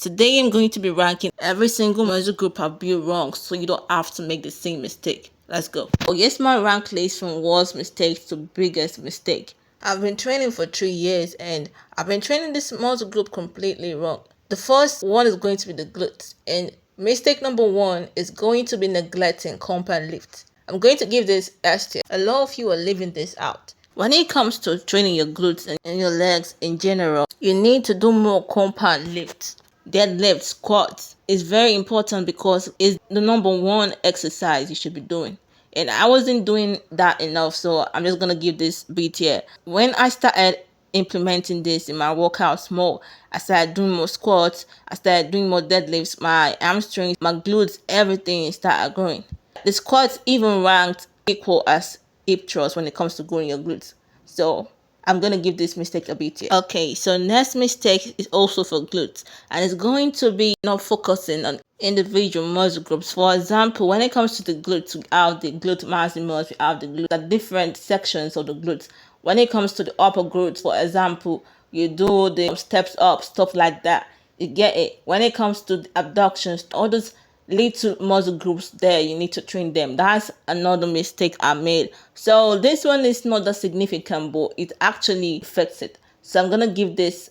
Today I'm going to be ranking every single muscle group I've built wrong so you don't have to make the same mistake. Let's go. Oh yes, my rank list from worst mistakes to biggest mistake. I've been training for 3 years and I've been training this muscle group completely wrong. The first one is going to be the glutes, and mistake number 1 is going to be neglecting compound lifts. I'm going to give this S tier. A lot of you are leaving this out. When it comes to training your glutes and your legs in general, you need to do more compound lifts. Deadlift, squats is very important because it's the number 1 exercise you should be doing. And I wasn't doing that enough, so I'm just gonna give this B tier. When I started implementing this in my workouts more, I started doing more squats, I started doing more deadlifts, my hamstrings, my glutes, everything started growing. The squats even ranked equal as hip thrust when it comes to growing your glutes. So I'm going to give this mistake a B tier. Okay, so next mistake is also for glutes, and it's going to be not focusing on individual muscle groups. For example, when it comes to the glutes, we have the glute maximus, we have the different sections of the glutes. When it comes to the upper glutes, for example, you do the steps up, stuff like that. You get it. When it comes to the abductions, all those little muscle groups there, you need to train them. That's another mistake I made. So this one is not that significant, but it actually affects it. So I'm gonna give this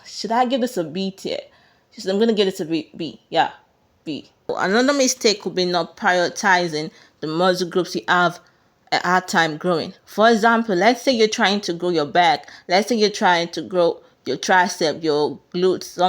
should I give this a B tier? I'm gonna give this a B. Yeah, B. Another mistake could be not prioritizing the muscle groups you have a hard time growing. For example, let's say you're trying to grow your back, let's say you're trying to grow your tricep, your glutes,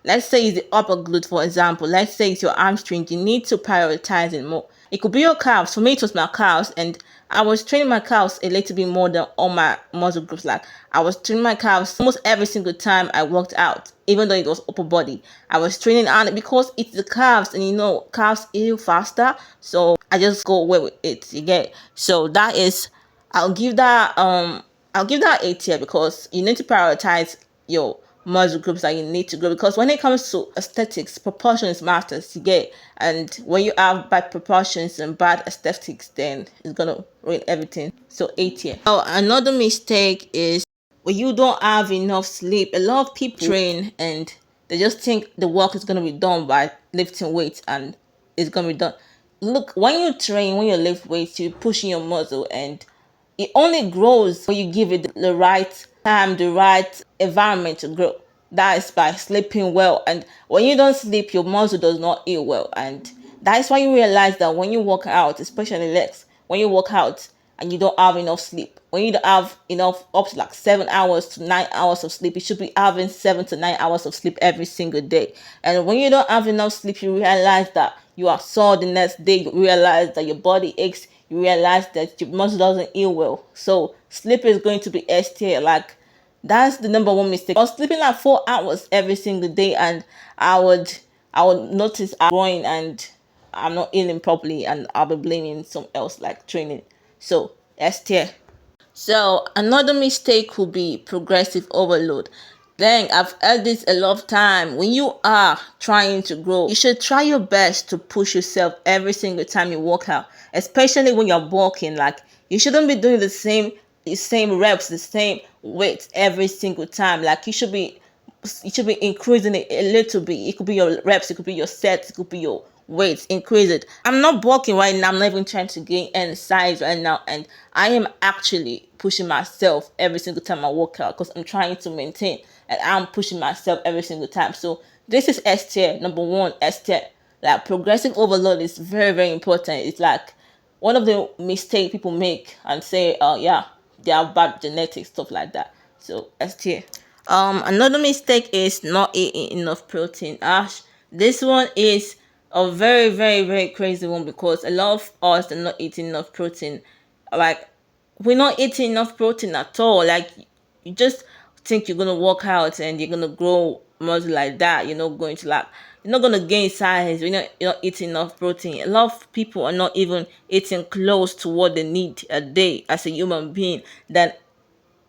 let's say it's the upper glute, for example, let's say it's your hamstring. You need to prioritize it more. It could be your calves. For me, it was my calves, and I was training my calves a little bit more than all my muscle groups. Like, I was training my calves almost every single time I worked out, even though it was upper body. I was training on it because it's the calves, and calves heal faster. So I just go away with it. You get it? So that is, I'll give that A tier because you need to prioritize your muscle groups that you need to grow, because when it comes to aesthetics, proportions matters. You get it? And when you have bad proportions and bad aesthetics, then it's gonna ruin everything. So A tier. Oh, another mistake is when you don't have enough sleep. A lot of people train and they just think the work is gonna be done by lifting weights and it's gonna be done. Look, when you train, when you lift weights, you're pushing your muscle, and it only grows when you give it the right time, the right environment to grow. That is by sleeping well. And when you don't sleep, your muscle does not heal well. And that is why you realize that when you work out, especially legs, when you work out and you don't have enough sleep, when you don't have enough, up to like 7 hours to 9 hours of sleep, you should be having 7 to 9 hours of sleep every single day. And when you don't have enough sleep, you realize that you are sore the next day. You realize that your body aches. You realize that your muscle doesn't heal well. So sleep is going to be S tier. Like, that's the number 1 mistake. I was sleeping like 4 hours every single day, and I would notice I'm growing and I'm not healing properly, and I'll be blaming someone else like training. So S tier. So another mistake will be progressive overload. Then I've heard this a lot of time. When you are trying to grow, you should try your best to push yourself every single time you work out, especially when you're bulking. Like, you shouldn't be doing the same reps, the same weight every single time. Like, you should be increasing it a little bit. It could be your reps, it could be your sets, it could be your weights. Increase it. I'm not bulking right now. I'm not even trying to gain any size right now, and I am actually pushing myself every single time I work out because I'm trying to maintain, and I'm pushing myself every single time. So this is S tier, number 1 S tier. Like, progressive overload is very, very important. It's like one of the mistakes people make and say, oh yeah, they have bad genetics, stuff like that. So S tier. Another mistake is not eating enough protein. This one is a very, very, very crazy one because a lot of us are not eating enough protein. Like, we're not eating enough protein at all. Like, you just think you're gonna work out and you're gonna grow muscle like that. You're not gonna gain size. You're not eating enough protein. A lot of people are not even eating close to what they need a day as a human being, than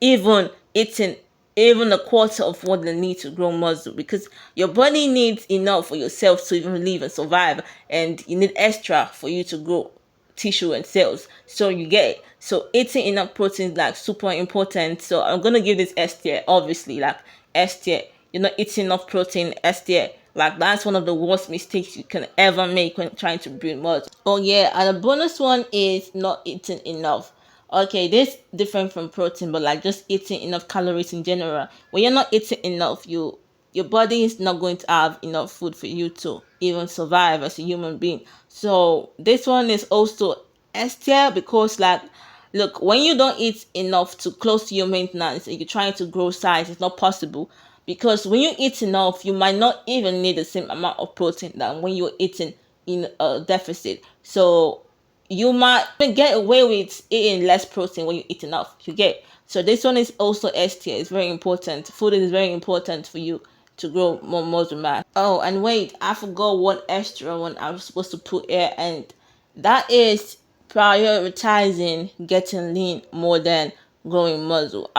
even eating even a quarter of what they need to grow muscle, because your body needs enough for yourself to even live and survive, and you need extra for you to grow tissue and cells. So you get it. So eating enough protein is like super important. So I'm gonna give this S tier, obviously, like S tier. you're not eating enough protein, STL. Like, that's one of the worst mistakes you can ever make when trying to build muscle. Oh yeah, and a bonus one is not eating enough. Okay, this different from protein, but like just eating enough calories in general. When you're not eating enough, your body is not going to have enough food for you to even survive as a human being. So this one is also S tier, because like, look, when you don't eat enough to close to your maintenance and you're trying to grow size, it's not possible, because when you eat enough, you might not even need the same amount of protein than when you're eating in a deficit. So you might get away with eating less protein when you eat enough. You get. So this one is also S tier. It's very important. Food is very important for you to grow more muscle mass. Oh, and wait, I forgot one extra one I was supposed to put here, and that is prioritizing getting lean more than growing muscle.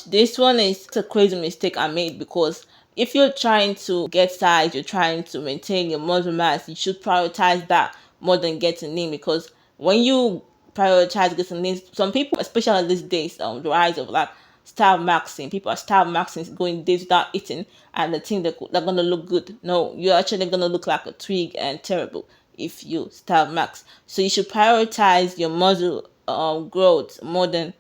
This one is a crazy mistake I made, because if you're trying to get size, you're trying to maintain your muscle mass, you should prioritize that more than getting lean, because when you prioritize getting lean, some people, especially these days, the rise of like starve maxing, people are starve maxing, going days without eating, and they think they're gonna look good. No, you're actually gonna look like a twig and terrible if you starve max. So you should prioritize your muscle growth more than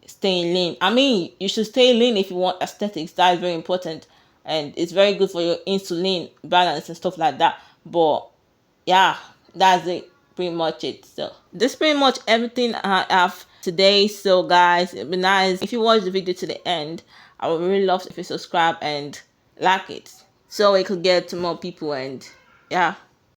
staying lean. I mean, you should stay lean if you want aesthetics. That is very important, and it's very good for your insulin balance and stuff like that. But yeah, that's it. Pretty much it. So this pretty much everything I have today. So guys, it'd be nice if you watch the video to the end. I would really love if you subscribe and like it, so it could get to more people. And yeah.